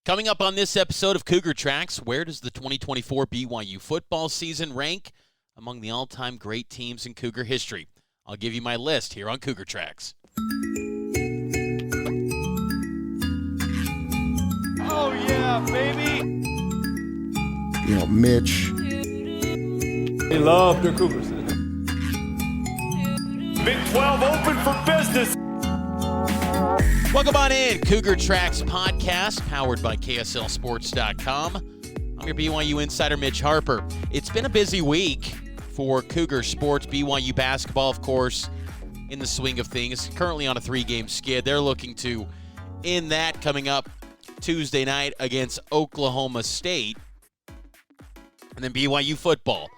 Coming up on this episode of Cougar Tracks, where does the 2024 BYU football season rank among the all-time great teams in Cougar history? I'll give you my list here on Cougar Tracks. Oh, yeah, baby. You know, Mitch. They love their Cougars. Big 12 open for business. Welcome on in, Cougar Tracks podcast, powered by KSLSports.com. I'm your BYU insider, Mitch Harper. It's been a busy week for Cougar sports. BYU basketball, of course, in the swing of things, currently on a 3-game skid. They're looking to end that coming up Tuesday night against Oklahoma State. And then BYU football.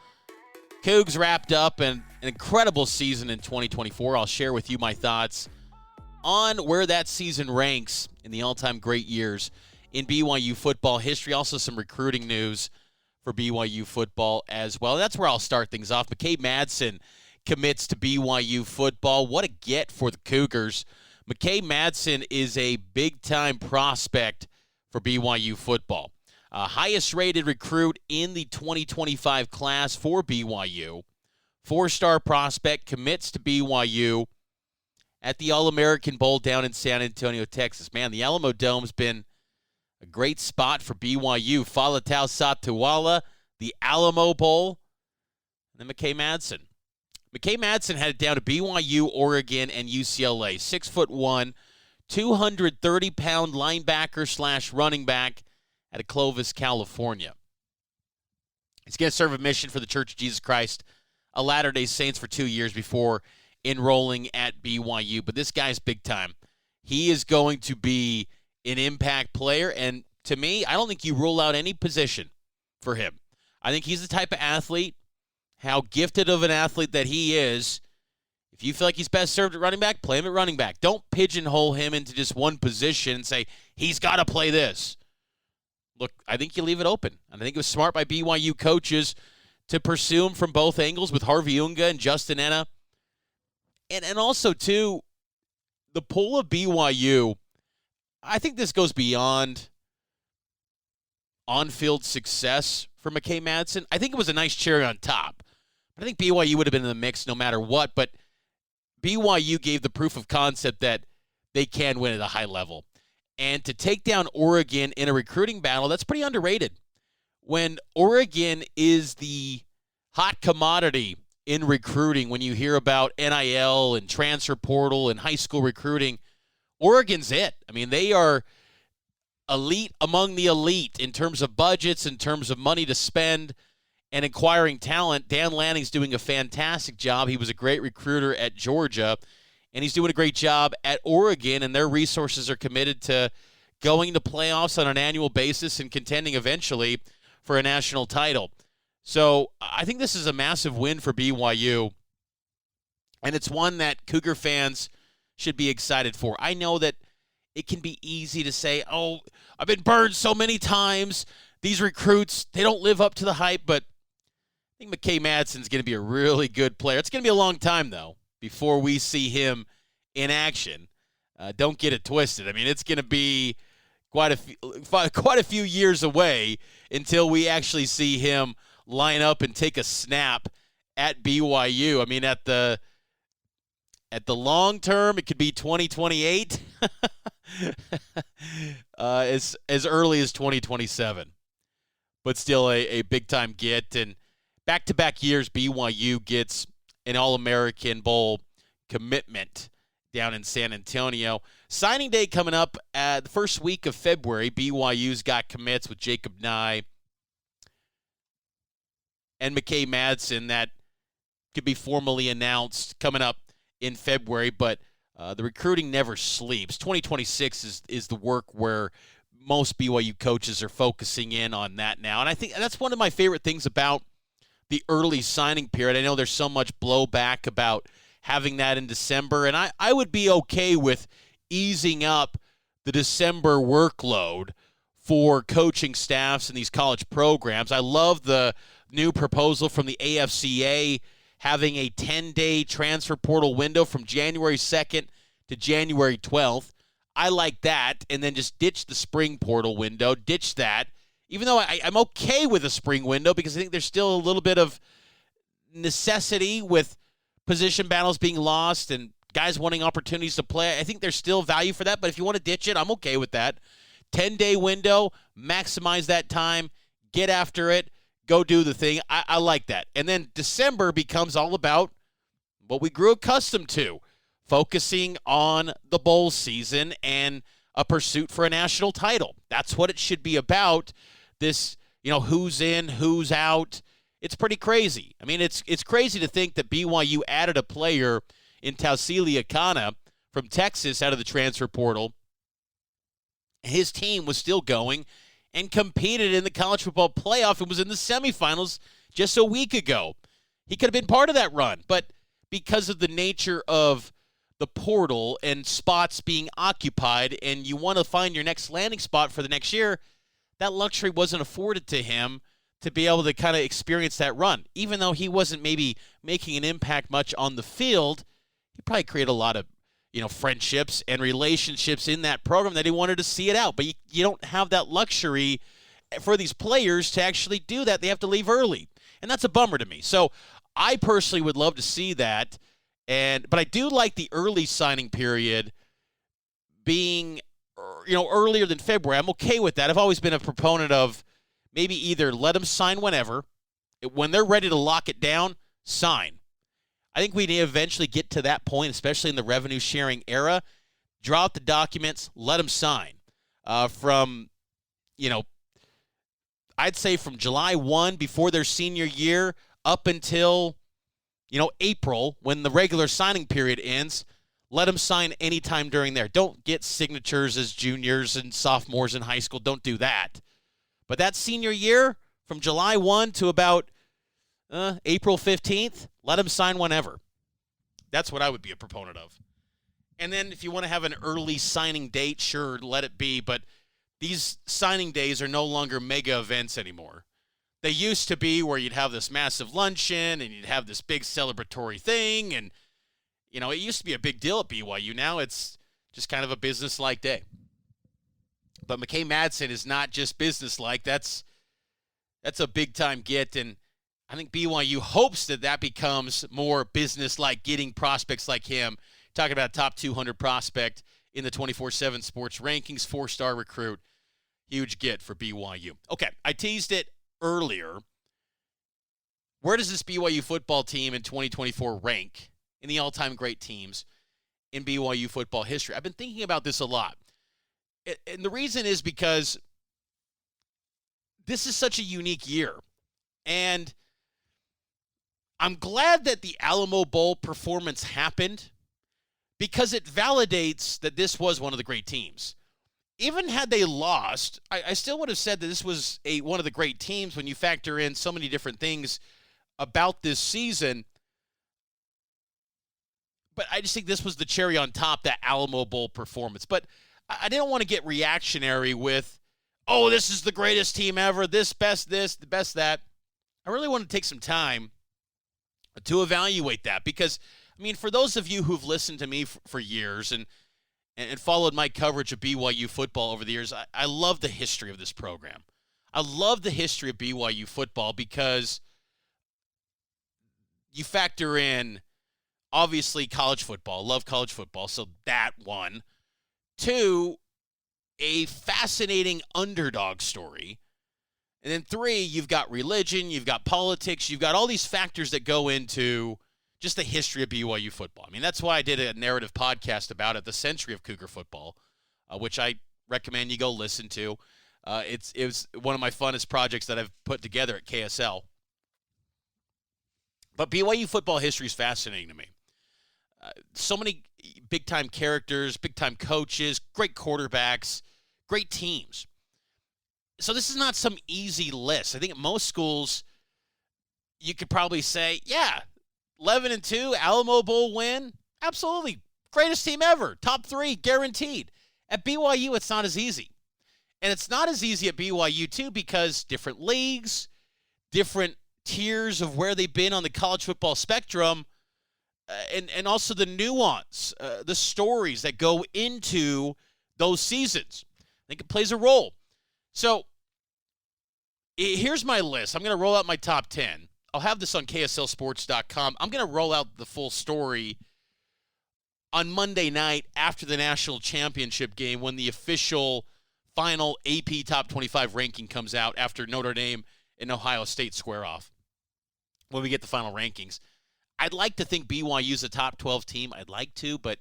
Cougs wrapped up an incredible season in 2024. I'll share with you my thoughts on where that season ranks in the all-time great years in BYU football history. Also some recruiting news for BYU football as well. That's where I'll start things off. McKay Madsen commits to BYU football. What a get for the Cougars. McKay Madsen is a big-time prospect for BYU football. Highest-rated recruit in the 2025 class for BYU. 4-star prospect commits to BYU at the All-American Bowl down in San Antonio, Texas. Man, the Alamo Dome's been a great spot for BYU. Falatau Satuala, the Alamo Bowl, and then McKay Madsen. McKay Madsen had it down to BYU, Oregon, and UCLA. 6'1", 230-pound linebacker / running back out of Clovis, California. He's going to serve a mission for the Church of Jesus Christ of Latter-day Saints for 2 years before enrolling at BYU. But this guy's big time. He is going to be an impact player, and to me, I don't think you rule out any position for him. I think he's the type of athlete, how gifted of an athlete that he is. If you feel like he's best served at running back, play him at running back. Don't pigeonhole him into just one position and say, he's got to play this. Look, I think you leave it open. And I think it was smart by BYU coaches to pursue him from both angles with Harvey Unga and Justin Enna. And also, too, the pull of BYU, I think this goes beyond on-field success for McKay Madsen. I think it was a nice cherry on top. I think BYU would have been in the mix no matter what, but BYU gave the proof of concept that they can win at a high level. And to take down Oregon in a recruiting battle, that's pretty underrated. When Oregon is the hot commodity in recruiting, when you hear about NIL and transfer portal and high school recruiting, Oregon's it. I mean, they are elite among the elite in terms of budgets, in terms of money to spend, and acquiring talent. Dan Lanning's doing a fantastic job. He was a great recruiter at Georgia, and he's doing a great job at Oregon, and their resources are committed to going to playoffs on an annual basis and contending eventually for a national title. So I think this is a massive win for BYU, and it's one that Cougar fans should be excited for. I know that it can be easy to say, oh, I've been burned so many times. These recruits, they don't live up to the hype, but I think McKay Madsen's going to be a really good player. It's going to be a long time, though, before we see him in action. Don't get it twisted. I mean, it's going to be quite a few years away until we actually see him line up and take a snap at BYU. I mean, at the long term, it could be 2028, as early as 2027. But still a big-time get. And back-to-back years, BYU gets an All-American Bowl commitment down in San Antonio. Signing day coming up at the first week of February. BYU's got commits with Jacob Nye and McKay Madsen that could be formally announced coming up in February, but the recruiting never sleeps. 2026 is the work where most BYU coaches are focusing in on that now, and I think that's one of my favorite things about the early signing period. I know there's so much blowback about having that in December, and I would be okay with easing up the December workload for coaching staffs in these college programs. I love the new proposal from the AFCA having a 10-day transfer portal window from January 2nd to January 12th. I like that, and then just ditch the spring portal window, ditch that. Even though I'm okay with a spring window because I think there's still a little bit of necessity with position battles being lost and guys wanting opportunities to play. I think there's still value for that, but if you want to ditch it, I'm okay with that. 10-day window, maximize that time, get after it, go do the thing. I like that. And then December becomes all about what we grew accustomed to, focusing on the bowl season and a pursuit for a national title. That's what it should be about. This, who's in, who's out. It's pretty crazy. I mean, it's crazy to think that BYU added a player in Tausili Akana from Texas out of the transfer portal. His team was still going and competed in the college football playoff and was in the semifinals just a week ago. He could have been part of that run, but because of the nature of the portal and spots being occupied and you want to find your next landing spot for the next year, that luxury wasn't afforded to him to be able to kind of experience that run. Even though he wasn't maybe making an impact much on the field, he probably created a lot of, friendships and relationships in that program that he wanted to see it out. But you don't have that luxury for these players to actually do that. They have to leave early. And that's a bummer to me. So I personally would love to see that. But I do like the early signing period being, earlier than February. I'm okay with that. I've always been a proponent of maybe either let them sign whenever. When they're ready to lock it down, sign. I think we need to eventually get to that point, especially in the revenue sharing era. Draw out the documents, let them sign. I'd say from July 1 before their senior year up until April, when the regular signing period ends, let them sign anytime during there. Don't get signatures as juniors and sophomores in high school. Don't do that. But that senior year, from July 1 to about April 15th, let them sign whenever. That's what I would be a proponent of. And then if you want to have an early signing date, sure, let it be. But these signing days are no longer mega events anymore. They used to be where you'd have this massive luncheon and you'd have this big celebratory thing. And, it used to be a big deal at BYU. Now it's just kind of a business-like day. But McKay Madsen is not just business-like. That's a big-time get. And I think BYU hopes that becomes more business-like, getting prospects like him. Talking about top 200 prospect in the 24/7 Sports rankings, 4-star recruit. Huge get for BYU. Okay, I teased it earlier. Where does this BYU football team in 2024 rank in the all-time great teams in BYU football history? I've been thinking about this a lot. And the reason is because this is such a unique year. And I'm glad that the Alamo Bowl performance happened because it validates that this was one of the great teams. Even had they lost, I still would have said that this was one of the great teams when you factor in so many different things about this season. But I just think this was the cherry on top, that Alamo Bowl performance. But I didn't want to get reactionary with, this is the greatest team ever, the best that. I really want to take some time to evaluate that because, for those of you who've listened to me for years and followed my coverage of BYU football over the years, I love the history of this program. I love the history of BYU football because you factor in, obviously, college football. Love college football, so that one. 2, a fascinating underdog story. And then 3, you've got religion, you've got politics, you've got all these factors that go into just the history of BYU football. That's why I did a narrative podcast about it, The Century of Cougar Football, which I recommend you go listen to. It was one of my funnest projects that I've put together at KSL. But BYU football history is fascinating to me. So many big-time characters, big-time coaches, great quarterbacks, great teams. So this is not some easy list. I think at most schools, you could probably say, 11-2, Alamo Bowl win, absolutely, greatest team ever, top 3, guaranteed. At BYU, it's not as easy. And it's not as easy at BYU, too, because different leagues, different tiers of where they've been on the college football spectrum, and also the nuance, the stories that go into those seasons. I think it plays a role. So here's my list. I'm going to roll out my top 10. I'll have this on KSLSports.com. I'm going to roll out the full story on Monday night after the national championship game when the official final AP Top 25 ranking comes out after Notre Dame and Ohio State square off. When we get the final rankings, I'd like to think BYU's a top 12 team. I'd like to, but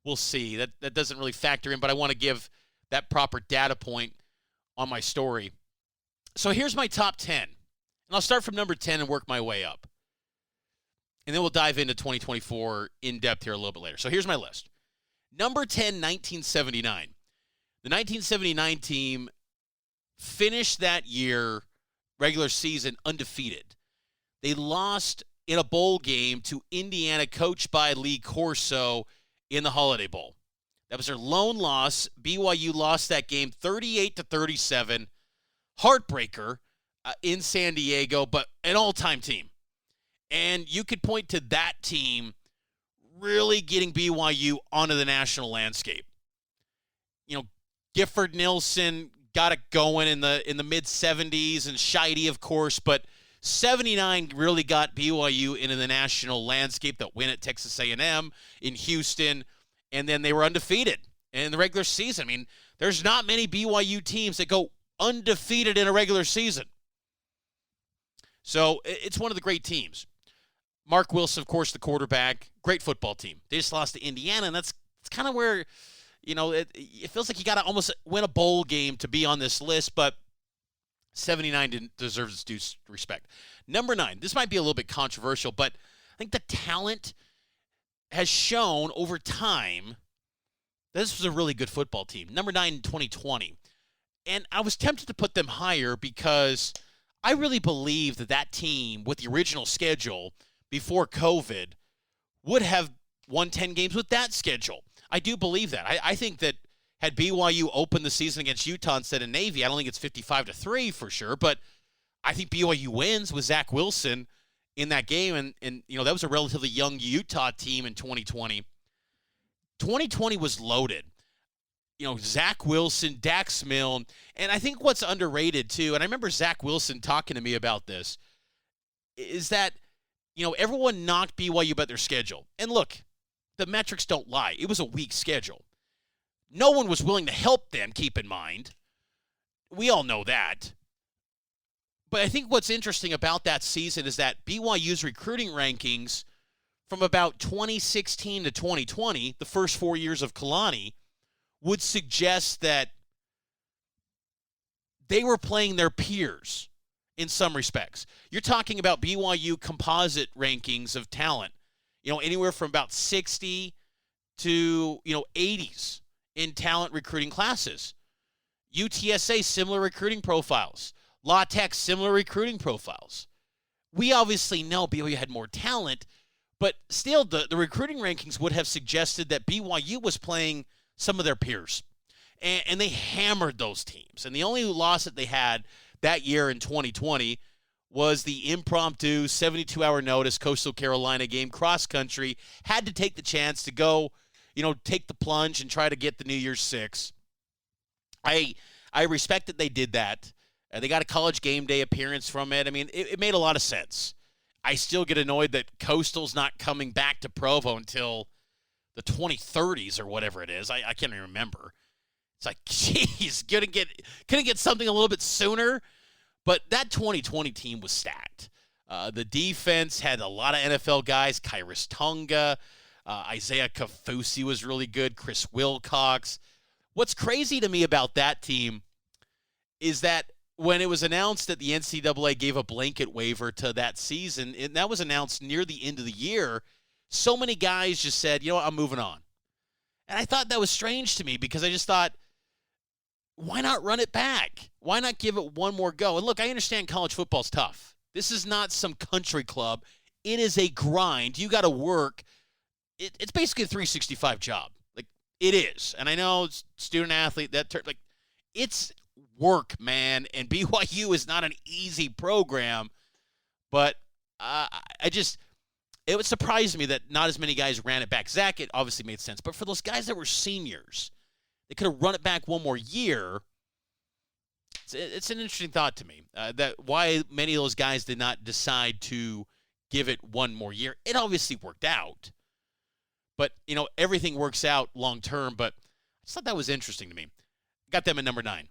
we'll see. That doesn't really factor in, but I want to give that proper data point on my story. So here's my top 10. And I'll start from number 10 and work my way up. And then we'll dive into 2024 in depth here a little bit later. So here's my list. Number 10, 1979. The 1979 team finished that year, regular season, undefeated. They lost in a bowl game to Indiana, coached by Lee Corso, in the Holiday Bowl. That was their lone loss. BYU lost that game 38-37. Heartbreaker in San Diego, but an all-time team. And you could point to that team really getting BYU onto the national landscape. You know, Gifford Nilsson got it going in the mid-70s, and Scheide, of course, but 79 really got BYU into the national landscape. That win at Texas A&M, in Houston, and then they were undefeated in the regular season. I mean, there's not many BYU teams that go undefeated in a regular season. So it's one of the great teams. Mark Wilson, of course, the quarterback. Great football team. They just lost to Indiana, and that's kind of where, you know, it feels like you got to almost win a bowl game to be on this list, but 79 deserves its due respect. Number 9, this might be a little bit controversial, but I think the talent has shown over time that this was a really good football team. Number 9 in 2020. And I was tempted to put them higher because I really believe that team with the original schedule before COVID would have won 10 games with that schedule. I do believe that. I think that had BYU opened the season against Utah instead of Navy, I don't think it's 55-3 for sure, but I think BYU wins with Zach Wilson in that game, and you know, that was a relatively young Utah team in 2020. 2020 was loaded. You know, Zach Wilson, Dax Milne, and I think what's underrated too, and I remember Zach Wilson talking to me about this, is that, you know, everyone knocked BYU about their schedule. And look, the metrics don't lie. It was a weak schedule. No one was willing to help them, keep in mind. We all know that. But I think what's interesting about that season is that BYU's recruiting rankings from about 2016 to 2020, the first 4 years of Kalani, would suggest that they were playing their peers in some respects. You're talking about BYU composite rankings of talent, you know, anywhere from about 60 to, you know, 80s in talent recruiting classes. UTSA, similar recruiting profiles. La Tech, similar recruiting profiles. We obviously know BYU had more talent, but still the recruiting rankings would have suggested that BYU was playing some of their peers. And they hammered those teams. And the only loss that they had that year in 2020 was the impromptu 72-hour notice Coastal Carolina game, cross-country, had to take the chance to go, you know, take the plunge and try to get the New Year's Six. I respect that they did that. They got a College game day appearance from it. I mean, it made a lot of sense. I still get annoyed that Coastal's not coming back to Provo until the 2030s or whatever it is. I can't even remember. It's like, geez, couldn't get something a little bit sooner. But that 2020 team was stacked. The defense had a lot of NFL guys. Kyrus Tonga, Isaiah Kafusi was really good. Chris Wilcox. What's crazy to me about that team is that when it was announced that the NCAA gave a blanket waiver to that season, and that was announced near the end of the year, so many guys just said, you know what, I'm moving on. And I thought that was strange to me because I just thought, why not run it back? Why not give it one more go? And look, I understand college football's tough. This is not some country club. It is a grind. You got to work. It's basically a 365 job. Like, it is. And I know student athlete, like, it's work, man. And BYU is not an easy program. But it would surprise me that not as many guys ran it back. Zach, it obviously made sense. But for those guys that were seniors, They could have run it back one more year. It's an interesting thought to me that why many of those guys did not decide to give it one more year. It obviously worked out, but everything works out long term. But I just thought that was interesting to me. Got them at number 9.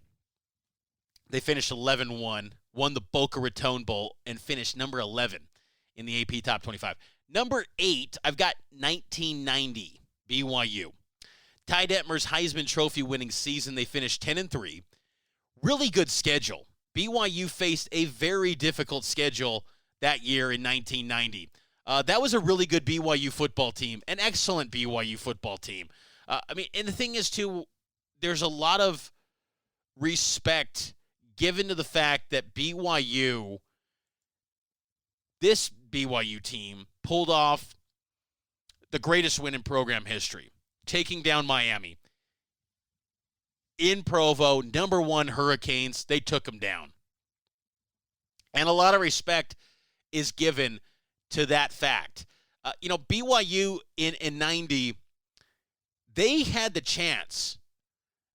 They finished 11-1, won the Boca Raton Bowl, and finished number 11 in the AP Top 25. Number 8, I've got 1990 BYU. Ty Detmer's Heisman Trophy winning season. They finished 10-3. Really good schedule. BYU faced a very difficult schedule that year in 1990. That was a really good BYU football team, an excellent BYU football team. And the thing is, too, there's a lot of respect given to the fact that this BYU team, pulled off the greatest win in program history, taking down Miami. In Provo, number 1 Hurricanes, they took them down. And a lot of respect is given to that fact. BYU in 90, they had the chance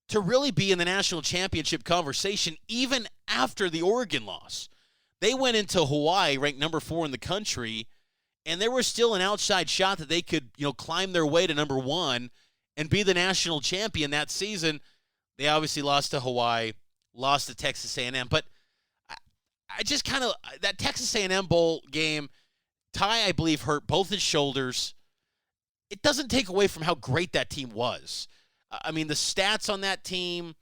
to really be in the national championship conversation even after the Oregon loss. They went into Hawaii, ranked number 4 in the country, and there was still an outside shot that they could, climb their way to number 1 and be the national champion that season. They obviously lost to Hawaii, lost to Texas A&M, but I just kind of, that Texas A&M Bowl game, Ty, I believe, hurt both his shoulders. It doesn't take away from how great that team was. The stats on that team,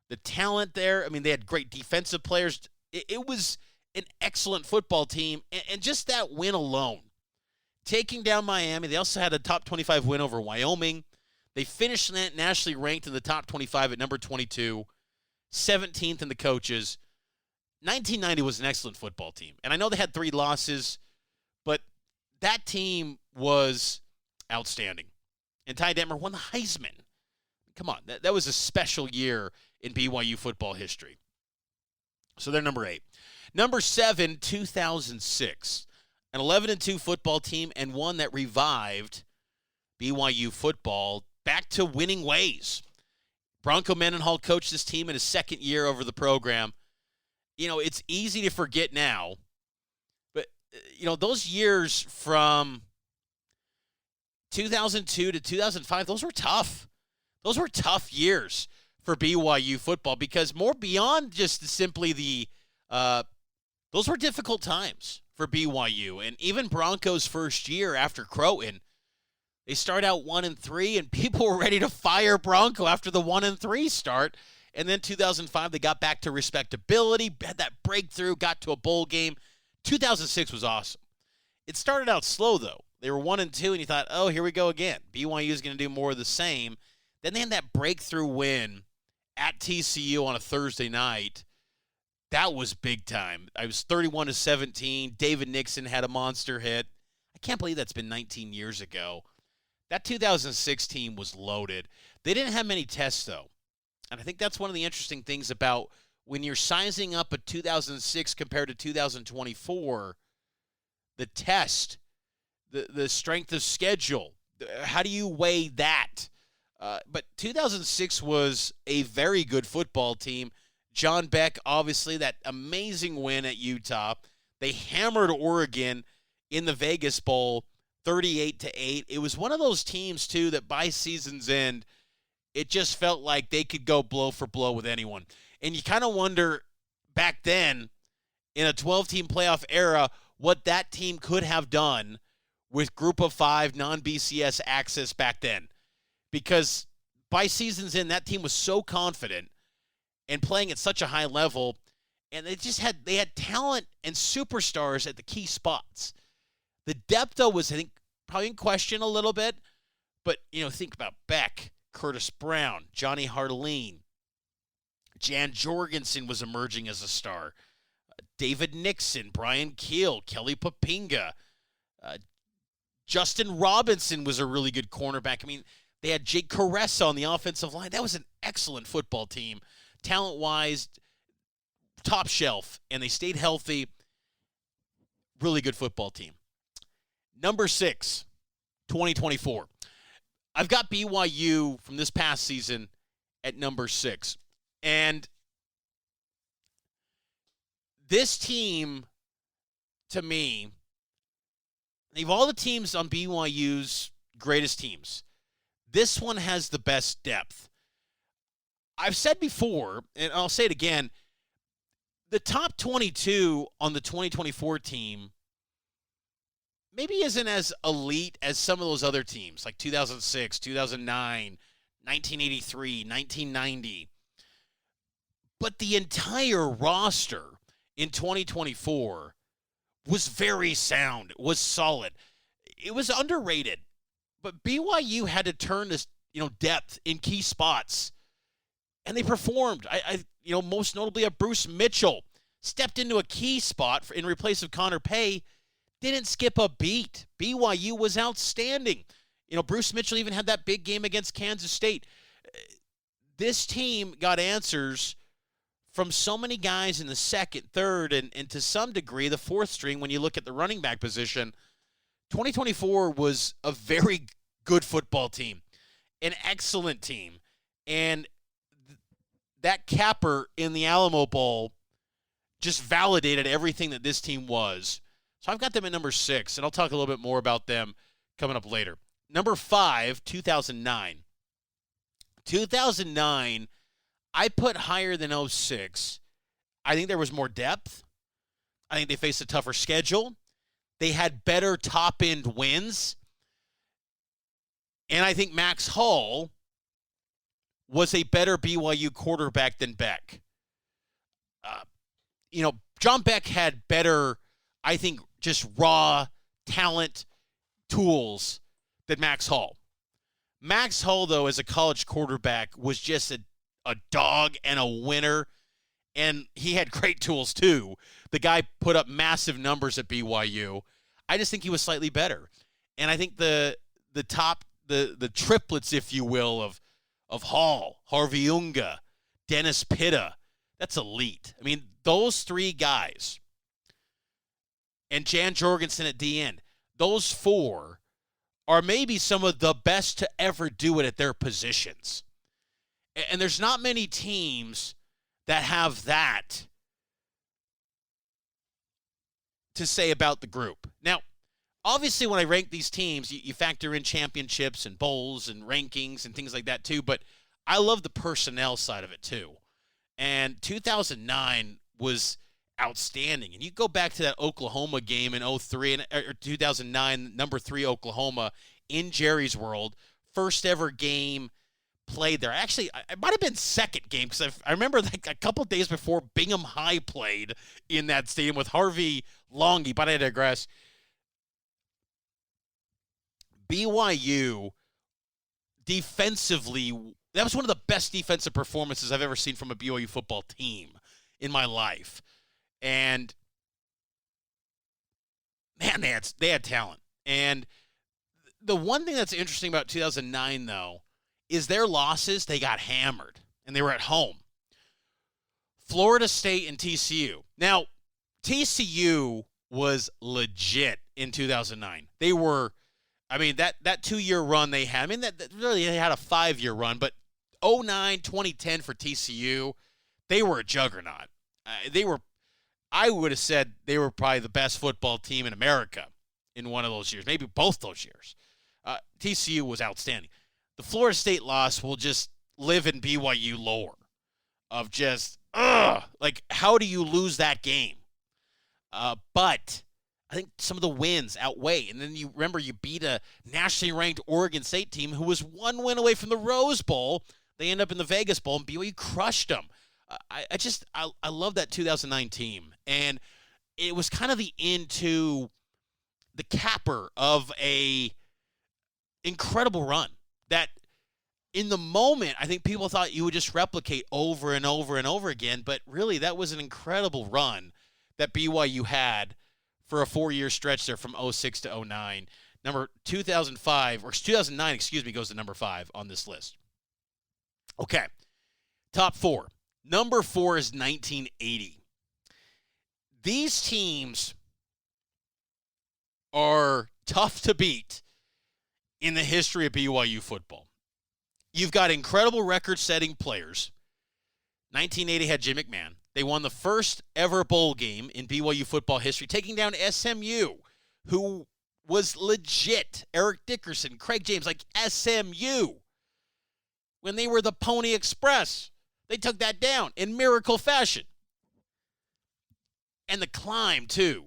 the talent there, they had great defensive players. It was an excellent football team, and just that win alone, taking down Miami. They also had a top 25 win over Wyoming. They finished nationally ranked in the top 25 at number 22, 17th in the coaches. 1990 was an excellent football team. And I know they had 3 losses, but that team was outstanding. And Ty Detmer won the Heisman. Come on, that was a special year in BYU football history. So they're number 8. Number 7, 2006. An 11-2 football team and one that revived BYU football back to winning ways. Bronco Mendenhall coached this team in his second year over the program. It's easy to forget now, but, those years from 2002 to 2005, those were tough. Those were tough years for BYU football because more beyond just simply those were difficult times for BYU. And even Bronco's first year after Croton, they start out 1-3, and people were ready to fire Bronco after the 1-3 start. And then 2005, they got back to respectability, had that breakthrough, got to a bowl game. 2006 was awesome. It started out slow, though. They were 1-2, and you thought, oh, here we go again. BYU is going to do more of the same. Then they had that breakthrough win at TCU on a Thursday night. That was big time. I was 31-17. David Nixon had a monster hit. I can't believe that's been 19 years ago. That 2006 team was loaded. They didn't have many tests, though. And I think that's one of the interesting things about when you're sizing up a 2006 compared to 2024, the test, the strength of schedule, how do you weigh that? But 2006 was a very good football team. John Beck, obviously, that amazing win at Utah. They hammered Oregon in the Vegas Bowl, 38-8. It was one of those teams, too, that by season's end, it just felt like they could go blow for blow with anyone. And you kind of wonder, back then, in a 12-team playoff era, what that team could have done with Group of 5 non-BCS access back then. Because by season's end, that team was so confident and playing at such a high level, and they had talent and superstars at the key spots. The depth, though, was, I think, probably in question a little bit. But, think about Beck, Curtis Brown, Johnny Harleen. Jan Jorgensen was emerging as a star. David Nixon, Brian Keel, Kelly Papinga. Justin Robinson was a really good cornerback. They had Jake Caressa on the offensive line. That was an excellent football team. Talent-wise, top shelf, and they stayed healthy. Really good football team. Number 6, 2024. I've got BYU from this past season at number 6. And this team, to me, of all the teams on BYU's greatest teams, this one has the best depth. I've said before, and I'll say it again, the top 22 on the 2024 team maybe isn't as elite as some of those other teams, like 2006, 2009, 1983, 1990. But the entire roster in 2024 was very sound, was solid. It was underrated. But BYU had to turn this, depth in key spots, and they performed. Most notably, Bruce Mitchell stepped into a key spot in replace of Connor Pay, didn't skip a beat. BYU was outstanding. Bruce Mitchell even had that big game against Kansas State. This team got answers from so many guys in the second, third, and to some degree the fourth string when you look at the running back position. 2024 was a very good football team, an excellent team. And that capper in the Alamo Bowl just validated everything that this team was. So I've got them at number 6, and I'll talk a little bit more about them coming up later. Number 5, 2009. 2009, I put higher than 06. I think there was more depth. I think they faced a tougher schedule. They had better top-end wins. And I think Max Hall was a better BYU quarterback than Beck. John Beck had better, I think, just raw talent tools than Max Hall. Max Hall, though, as a college quarterback, was just a dog and a winner, and he had great tools, too. The guy put up massive numbers at BYU. I just think he was slightly better. And I think the triplets, if you will, of Hall, Harvey Unga, Dennis Pitta, that's elite. I mean, those 3 guys, and Jan Jorgensen at the end, those 4 are maybe some of the best to ever do it at their positions. And there's not many teams that have that to say about the group. Now, obviously, when I rank these teams, you factor in championships and bowls and rankings and things like that too, but I love the personnel side of it too. And 2009 was outstanding. And you go back to that Oklahoma game in 03 or 2009, number 3 Oklahoma in Jerry's World, first ever game played there. Actually, it might have been second game because I remember like a couple days before Bingham High played in that stadium with Harvey Longy, but I digress. BYU defensively, that was one of the best defensive performances I've ever seen from a BYU football team in my life. And man, they had talent. And the one thing that's interesting about 2009, though, is their losses, they got hammered, and they were at home. Florida State and TCU. Now, TCU was legit in 2009. They were, that 2-year run they had, that really they had a 5-year run, but 2009, 2010 for TCU, they were a juggernaut. I would have said they were probably the best football team in America in one of those years, maybe both those years. TCU was outstanding. The Florida State loss will just live in BYU lore of just, how do you lose that game? But I think some of the wins outweigh. And then you remember you beat a nationally ranked Oregon State team who was 1 win away from the Rose Bowl. They end up in the Vegas Bowl, and BYU crushed them. I love that 2009 team. And it was kind of the end to the capper of a incredible run that in the moment, I think people thought you would just replicate over and over and over again. But really, that was an incredible run that BYU had for a 4-year stretch there from 06 to 09. Number 2009, goes to number 5 on this list. Okay, top 4. Number 4 is 1980. These teams are tough to beat in the history of BYU football. You've got incredible record-setting players. 1980 had Jim McMahon. They won the first ever bowl game in BYU football history, taking down SMU, who was legit. Eric Dickerson, Craig James, like SMU. When they were the Pony Express, they took that down in miracle fashion. And the climb, too.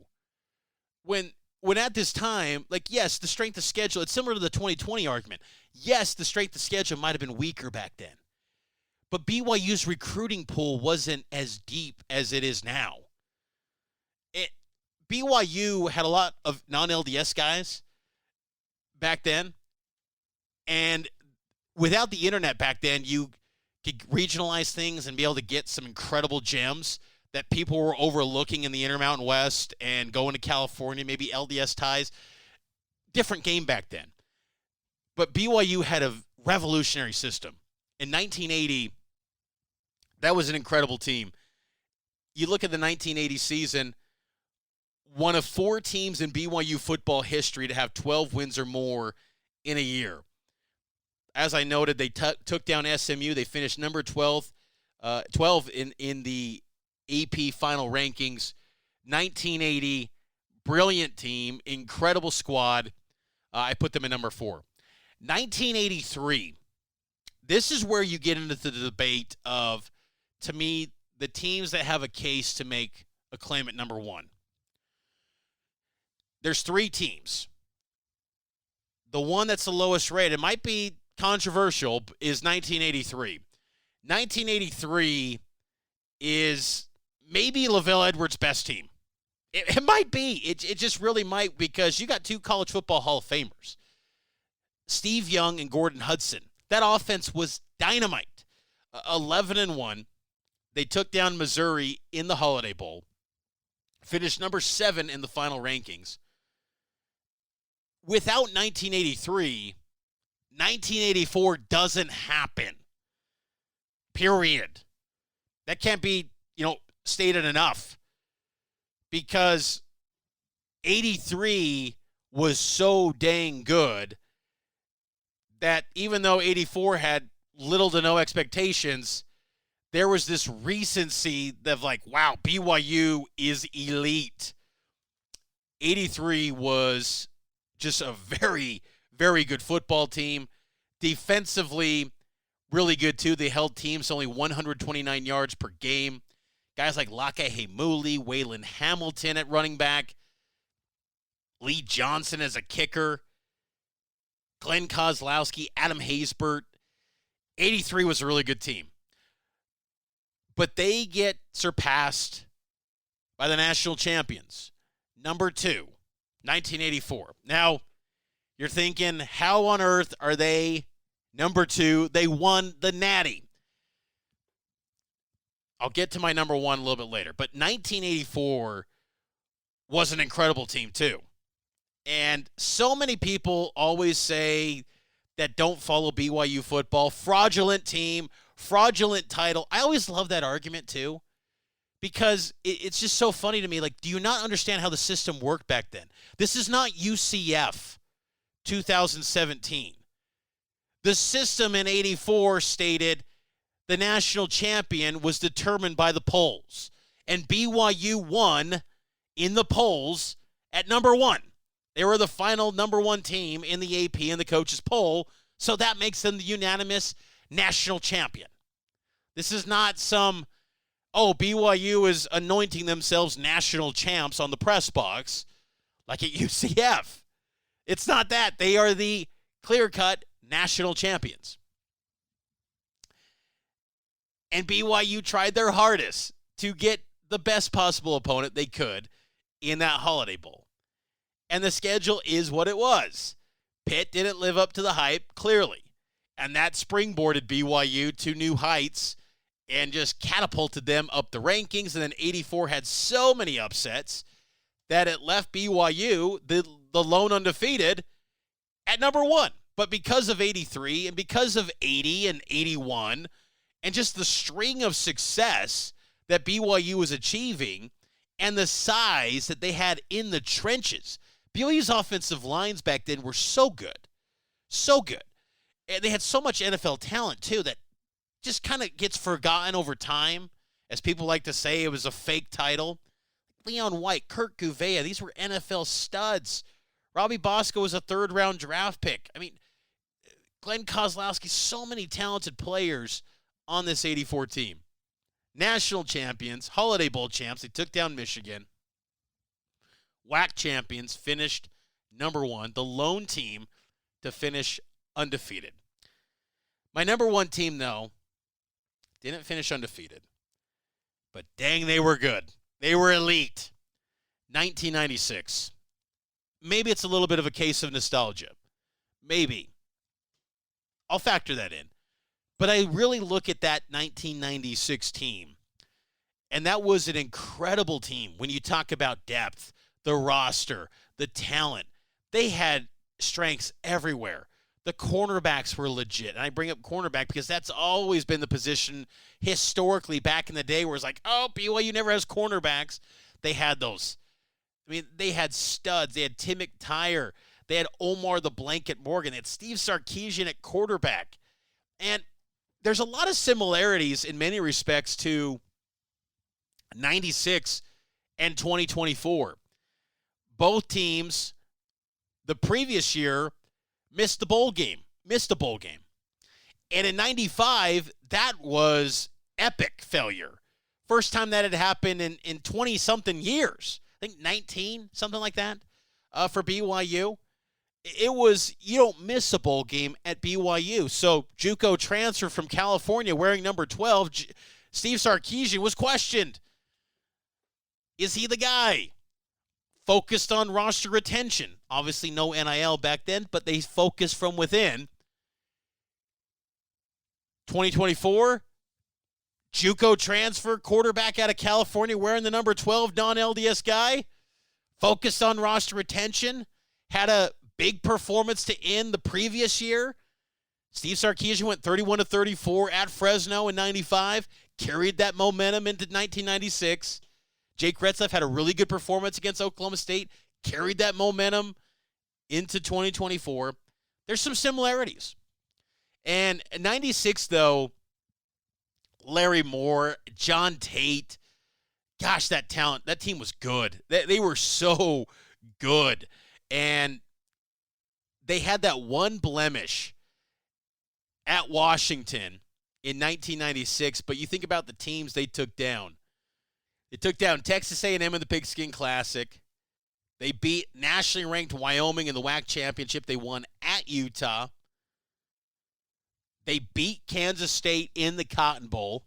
When at this time, like, yes, the strength of schedule, it's similar to the 2020 argument. Yes, the strength of schedule might have been weaker back then. But BYU's recruiting pool wasn't as deep as it is now. BYU had a lot of non-LDS guys back then. And without the internet back then, you could regionalize things and be able to get some incredible gems that people were overlooking in the Intermountain West and going to California, maybe LDS ties. Different game back then. But BYU had a revolutionary system. In 1980, that was an incredible team. You look at the 1980 season, one of 4 teams in BYU football history to have 12 wins or more in a year. As I noted, they took down SMU. They finished number 12 in the AP final rankings. 1980, brilliant team, incredible squad. I put them at number 4. 1983, this is where you get into the debate of, to me, the teams that have a case to make a claim at number 1. There's 3 teams. The one that's the lowest rated, it might be controversial, is 1983. 1983 is maybe LaVelle Edwards' best team. It might be. It just really might, because you got 2 college football Hall of Famers, Steve Young and Gordon Hudson. That offense was dynamite. 11-1. They took down Missouri in the Holiday Bowl. Finished number 7 in the final rankings. Without 1983, 1984 doesn't happen. Period. That can't be, stated enough. Because 83 was so dang good that even though 84 had little to no expectations, there was this recency of like, wow, BYU is elite. 83 was just a very, very good football team. Defensively, really good too. They held teams to only 129 yards per game. Guys like Lake Hemuli, Waylon Hamilton at running back, Lee Johnson as a kicker, Glenn Kozlowski, Adam Haysbert. 83 was a really good team. But they get surpassed by the national champions. Number 2, 1984. Now, you're thinking, how on earth are they number 2? They won the Natty. I'll get to my number 1 a little bit later. But 1984 was an incredible team, too. And so many people always say that don't follow BYU football, fraudulent team, fraudulent title. I always love that argument, too, because it's just so funny to me. Like, do you not understand how the system worked back then? This is not UCF 2017. The system in 84 stated the national champion was determined by the polls, and BYU won in the polls at number 1. They were the final number 1 team in the AP and the coaches poll, so that makes them the unanimous national champion. This is not some, BYU is anointing themselves national champs on the press box like at UCF. It's not that. They are the clear-cut national champions. And BYU tried their hardest to get the best possible opponent they could in that Holiday Bowl. And the schedule is what it was. Pitt didn't live up to the hype, clearly. And that springboarded BYU to new heights and just catapulted them up the rankings. And then 84 had so many upsets that it left BYU, the lone undefeated, at number 1. But because of 83 and because of 80 and 81 and just the string of success that BYU was achieving and the size that they had in the trenches, BYU's offensive lines back then were so good. So good. And they had so much NFL talent, too, that just kind of gets forgotten over time. As people like to say, it was a fake title. Leon White, Kurt Gouveia, these were NFL studs. Robbie Bosco was a third-round draft pick. I mean, Glenn Kozlowski, so many talented players on this 84 team. National champions, Holiday Bowl champs. They took down Michigan. WAC champions, finished number one. The lone team to finish undefeated. My number one team, though, didn't finish undefeated. But dang, they were good. They were elite. 1996. Maybe it's a little bit of a case of nostalgia. Maybe. I'll factor that in. But I really look at that 1996 team, and that was an incredible team when you talk about depth, the roster, the talent. They had strengths everywhere. The cornerbacks were legit. And I bring up cornerback because that's always been the position historically back in the day where it's like, oh, BYU never has cornerbacks. They had those. I mean, they had studs. They had Tim McTire. They had Omar the Blanket Morgan. They had Steve Sarkisian at quarterback. And there's a lot of similarities in many respects to 96 and 2024. Both teams, the previous year, missed a bowl game. And in 95, that was epic failure. First time that had happened in 20-something years. I think 19, something like that, for BYU. It was, you don't miss a bowl game at BYU. So JUCO transfer from California wearing number 12, Steve Sarkisian, was questioned. Is he the guy? Focused on roster retention. Obviously no NIL back then, but they focused from within. 2024, JUCO transfer, quarterback out of California wearing the number 12, non-LDS guy. Focused on roster retention. Had a big performance to end the previous year. Steve Sarkisian went 31-34 at Fresno in 95. Carried that momentum into 1996. Jake Retzlaff had a really good performance against Oklahoma State. Carried that momentum into 2024. There's some similarities. And 96, though, Larry Moore, John Tate, gosh, that talent, that team was good. They were so good. And they had that one blemish at Washington in 1996, but you think about the teams they took down. They took down Texas A&M in the Pigskin Classic. They beat nationally ranked Wyoming in the WAC championship. They won at Utah. They beat Kansas State in the Cotton Bowl.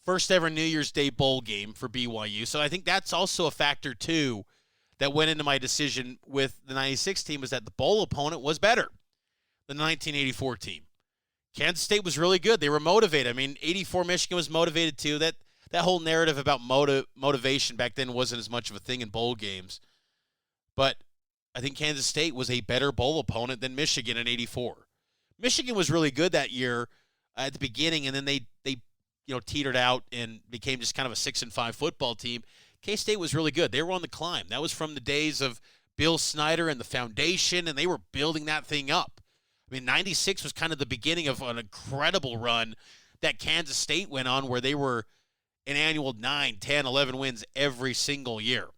First ever New Year's Day bowl game for BYU. So I think that's also a factor, too, that went into my decision with the 96 team, was that the bowl opponent was better than the 1984 team. Kansas State was really good. They were motivated. I mean, 84 Michigan was motivated, too. That whole narrative about motivation back then wasn't as much of a thing in bowl games. But I think Kansas State was a better bowl opponent than Michigan in 84. Michigan was really good that year at the beginning, and then they teetered out and became just kind of a 6-5 football team. K-State was really good. They were on the climb. That was from the days of Bill Snyder and the foundation, and they were building that thing up. I mean, 96 was kind of the beginning of an incredible run that Kansas State went on, where they were an annual 9, 10, 11 wins every single year.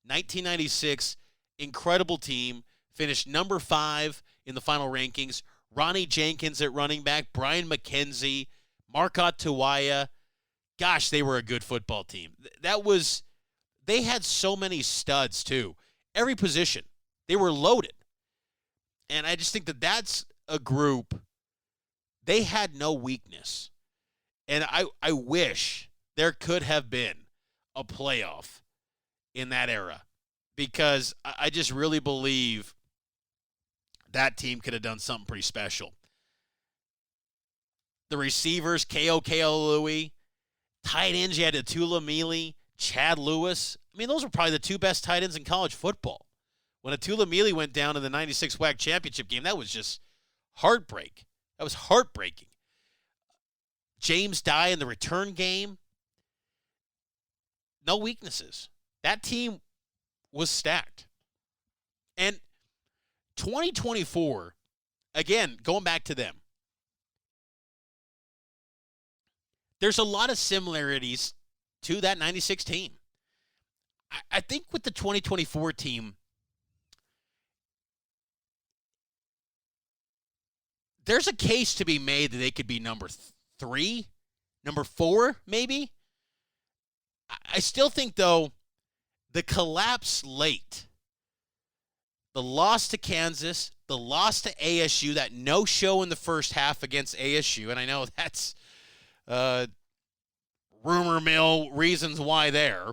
1996, incredible team, finished number 5 in the final rankings. Ronnie Jenkins at running back, Brian McKenzie, Marcotte Tuwaya. Gosh, they were a good football team. They had so many studs, too. Every position. They were loaded. And I just think that that's a group, they had no weakness. And I wish there could have been a playoff in that era, because I just really believe that team could have done something pretty special. The receivers, K.O. Louie. Tight ends, you had Atula Mealy, Chad Lewis. I mean, those were probably the two best tight ends in college football. When Atula Mealy went down in the 96 WAC championship game, that was just heartbreak. That was heartbreaking. James Dye in the return game. No weaknesses. That team was stacked. And 2024, again, going back to them, there's a lot of similarities to that 96 team. I think with the 2024 team, there's a case to be made that they could be number 3, number 4, maybe. I still think, though, the collapse late, the loss to Kansas, the loss to ASU, that no-show in the first half against ASU, and I know that's rumor mill reasons why there.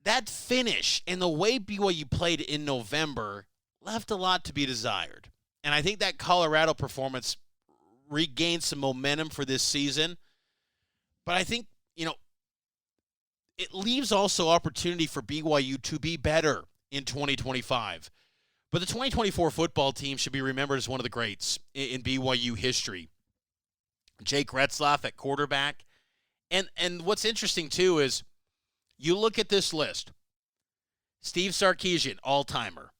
That finish and the way BYU played in November left a lot to be desired. And I think that Colorado performance regained some momentum for this season. But I think, it leaves also opportunity for BYU to be better in 2025. But the 2024 football team should be remembered as one of the greats in BYU history. Jake Retzlaff at quarterback. And what's interesting, too, is you look at this list. Steve Sarkisian, all-timer.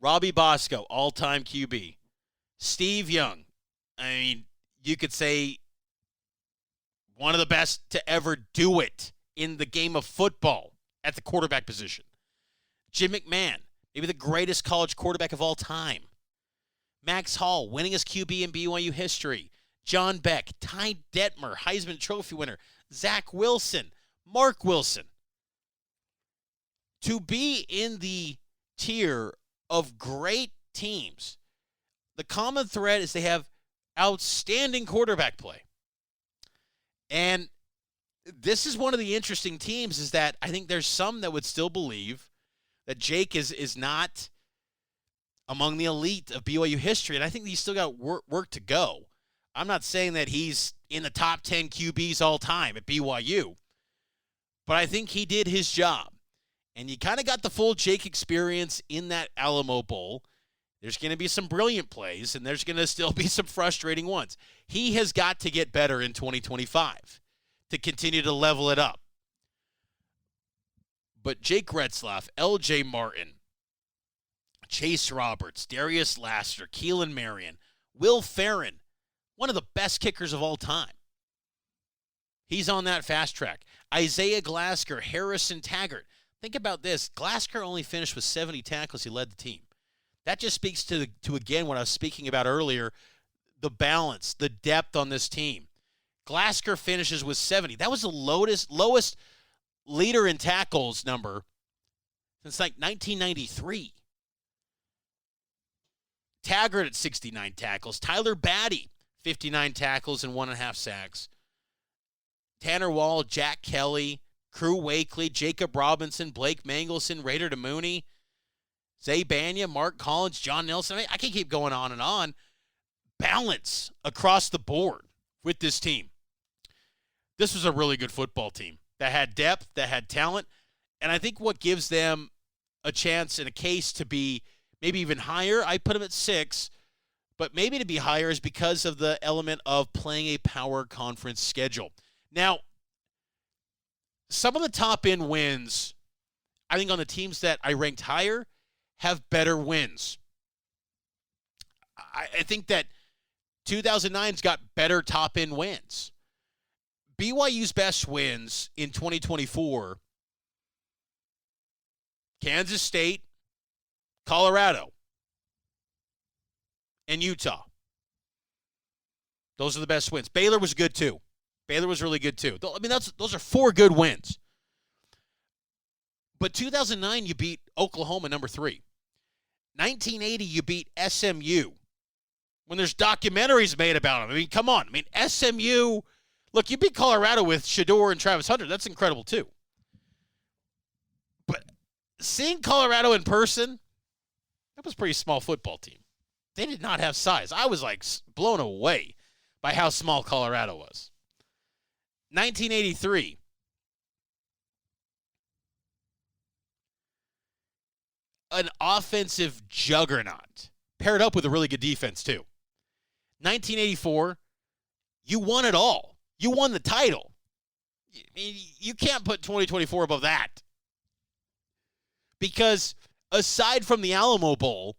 Robbie Bosco, all-time QB. Steve Young, I mean, you could say one of the best to ever do it in the game of football at the quarterback position. Jim McMahon, maybe the greatest college quarterback of all time. Max Hall, winningest QB in BYU history. John Beck, Ty Detmer, Heisman Trophy winner. Zach Wilson, Mark Wilson. To be in the tier of great teams, the common thread is they have outstanding quarterback play. And this is one of the interesting teams, is that I think there's some that would still believe that Jake is not among the elite of BYU history, and I think he's still got work to go. I'm not saying that he's in the top 10 QBs all time at BYU, but I think he did his job. And you kind of got the full Jake experience in that Alamo Bowl. There's going to be some brilliant plays, and there's going to still be some frustrating ones. He has got to get better in 2025 to continue to level it up. But Jake Retzlaff, L.J. Martin, Chase Roberts, Darius Laster, Keelan Marion, Will Farron, one of the best kickers of all time. He's on that fast track. Isaiah Glasker, Harrison Taggart. Think about this. Glasker only finished with 70 tackles. He led the team. That just speaks to again, what I was speaking about earlier, the balance, the depth on this team. Glasker finishes with 70. That was the lowest leader in tackles number since like 1993. Taggart at 69 tackles. Tyler Batty, 59 tackles and 1.5 sacks. Tanner Wall, Jack Kelly, Crew Wakely, Jacob Robinson, Blake Mangelson, Raider DeMooney, Zay Banya, Mark Collins, John Nelson. I can keep going on and on. Balance across the board with this team. This was a really good football team that had depth, that had talent, and I think what gives them a chance and a case to be maybe even higher, I put them at 6, but maybe to be higher is because of the element of playing a power conference schedule. Now, some of the top-end wins, I think on the teams that I ranked higher, have better wins. I think that 2009's got better top-end wins. BYU's best wins in 2024, Kansas State, Colorado, and Utah. Those are the best wins. Baylor was good, too. Baylor was really good, too. I mean, those are 4 good wins. But 2009, you beat Oklahoma, number 3. 1980, you beat SMU. When there's documentaries made about them. I mean, come on. I mean, SMU, look, you beat Colorado with Shador and Travis Hunter. That's incredible, too. But seeing Colorado in person, that was a pretty small football team. They did not have size. I was, like, blown away by how small Colorado was. 1983. An offensive juggernaut, paired up with a really good defense, too. 1984, you won it all. You won the title. I mean, you can't put 2024 above that. Because aside from the Alamo Bowl,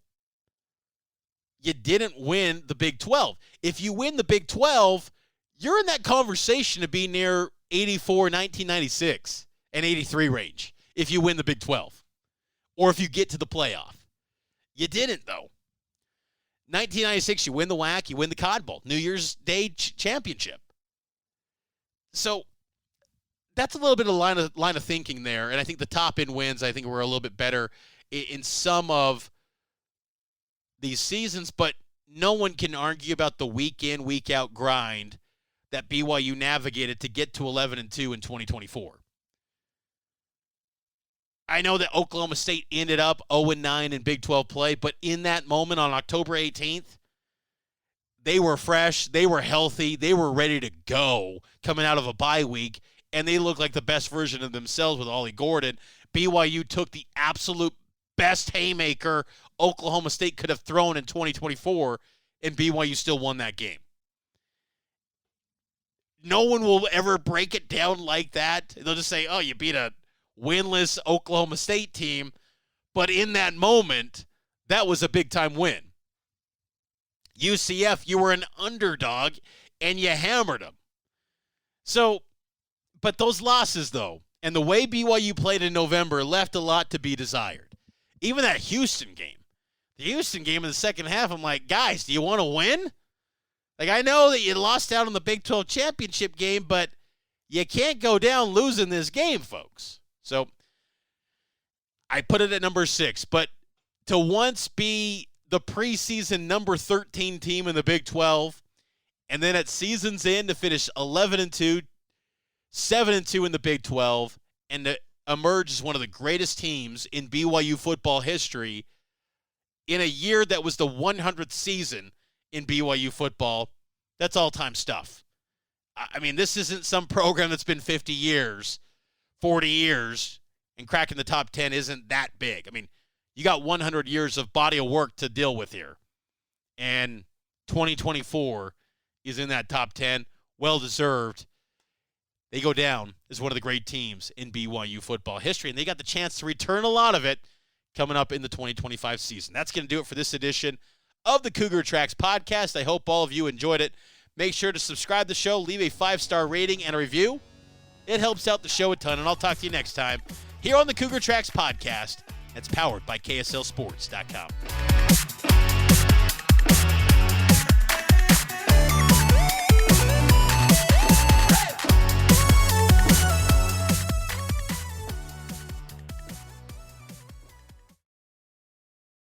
you didn't win the Big 12. If you win the Big 12, you're in that conversation to be near 84, 1996, and 83 range if you win the Big 12 or if you get to the playoff. You didn't, though. 1996, you win the WAC, you win the Cotton Bowl, New Year's Day championship. So that's a little bit of line of thinking there, and I think the top-end wins, I think, were a little bit better in some of these seasons, but no one can argue about the week-in, week-out grind that BYU navigated to get to 11-2 in 2024. I know that Oklahoma State ended up 0-9 in Big 12 play, but in that moment on October 18th, they were fresh, they were healthy, they were ready to go coming out of a bye week, and they looked like the best version of themselves with Ollie Gordon. BYU took the absolute best haymaker Oklahoma State could have thrown in 2024, and BYU still won that game. No one will ever break it down like that. They'll just say, oh, you beat a winless Oklahoma State team. But in that moment, that was a big-time win. UCF, you were an underdog, and you hammered them. So, but those losses, though, and the way BYU played in November left a lot to be desired. Even that Houston game. The Houston game in the second half, I'm like, guys, do you want to win? Like, I know that you lost out on the Big 12 championship game, but you can't go down losing this game, folks. So I put it at number 6. But to once be the preseason number 13 team in the Big 12, and then at season's end to finish 11-2, 7-2 in the Big 12, and to emerge as one of the greatest teams in BYU football history in a year that was the 100th season in BYU football, that's all-time stuff. I mean, this isn't some program that's been 50 years, 40 years, and cracking the top 10 isn't that big. I mean, you got 100 years of body of work to deal with here. And 2024 is in that top 10. Well-deserved. They go down as one of the great teams in BYU football history, and they got the chance to return a lot of it coming up in the 2025 season. That's going to do it for this edition of the Cougar Tracks podcast. I hope all of you enjoyed it. Make sure to subscribe to the show, leave a 5-star rating and a review. It helps out the show a ton, and I'll talk to you next time here on the Cougar Tracks podcast. That's powered by KSLSports.com.